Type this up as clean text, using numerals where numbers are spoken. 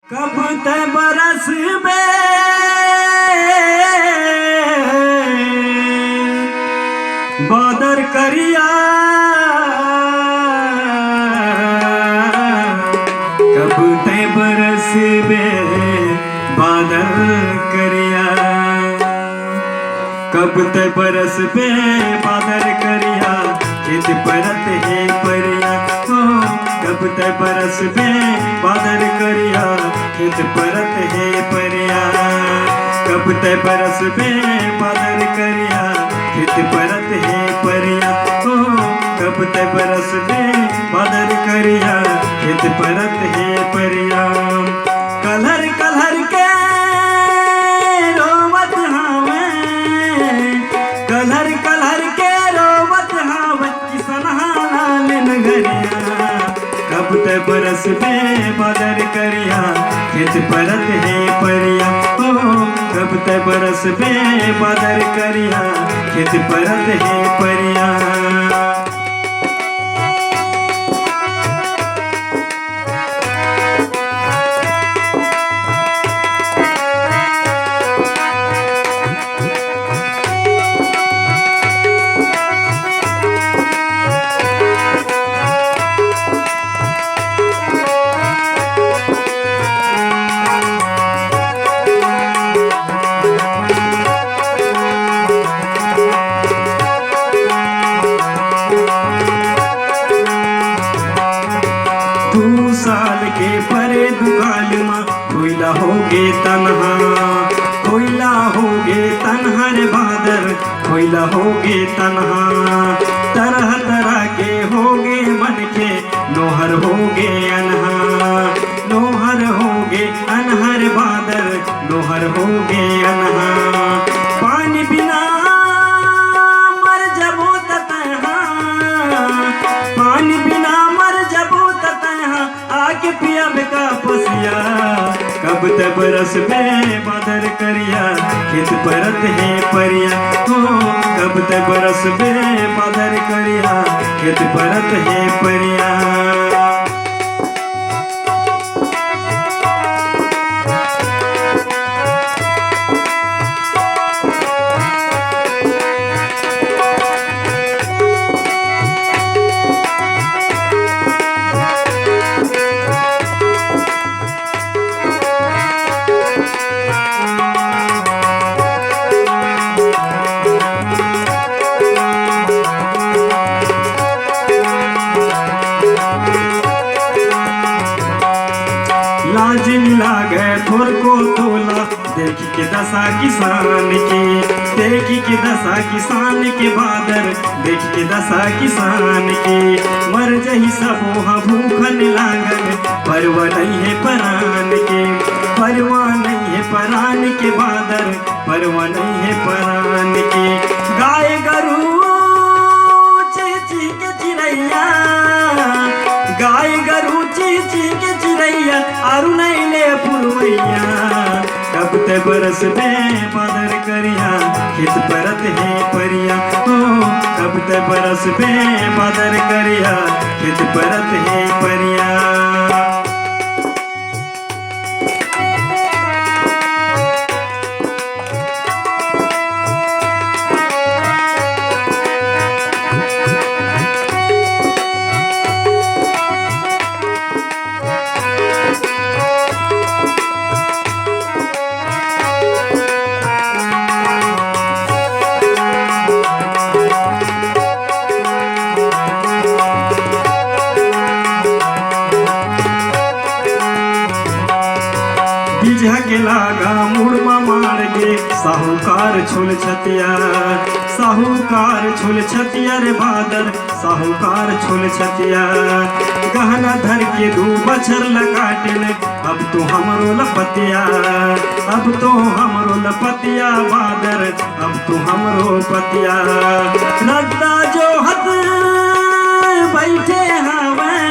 कब ते बरस में बादर करिया, कब ते बरस में बादर करिया, कब ते बरस में बादर करिया, खेत परत है परिया हो। कब ते बरस में बादर करिया, खेत परत है परिया, कब ते बरस में बादर करिया, खेत परत है परिया हो। कब ते बरस में बादर करिया, खेत परत है परिया। कलहर कलहर के रोवत हावे, कलहर कलहर के रोवत हावे, किसन हाल नगरिया। कब ते बरस में बादर करिया, खेत परत है परिया हो। कब ते बरस में बादर करिया, खेत परत है परिया। साल के परे दुकाल में कोयला होगे तन्हा, कोयला होगे तन्हा रे बादर, कोयला होगे तन्हा। तरह तरह के होगे मन के, नोहर होगे अनहा, नोहर होगे अनहर बादर, नोहर होगे अनहा। पानी बिना मर जबो ततहा, पानी बिना मर जबो ततहा, आके पिया का पसिया। कब ते बरस में बादर करिया, खेत परत है परिया हो। कब ते बरस में बादर करिया, खेत परत है परिया। लाज लागे थोर को तोला, देखी के दशा किसान की, देखी के दशा किसान के बादर, देखी के दशा किसान की। मर जही सबोहा भूखन लागल, परवा नहीं है परान के, परवा नहीं है परान के बादर, परवा नहीं है परान के। गाय गरू चीची के चिड़ैया, गाय गरू चीची के चिड़ैया, आरु नहीं ले पुरवैया। कब ते बरस में बादर करिया, खेत परत है परिया हो। कब ते बरस में बादर करिया, खेत परत है परिया। बिजहा के लागा मुड़मा मार गे, साहूकार छोल छतिया, साहूकार छोल छतिया रे बादर, साहूकार छोल छतिया। गहना धर के दू बछर लकाटिन, अब तो हमरो लपतिया, अब तो हमरो लपतिया बादर, अब तो हमरो पतिया। रद्दा जो हद बैठे हवे,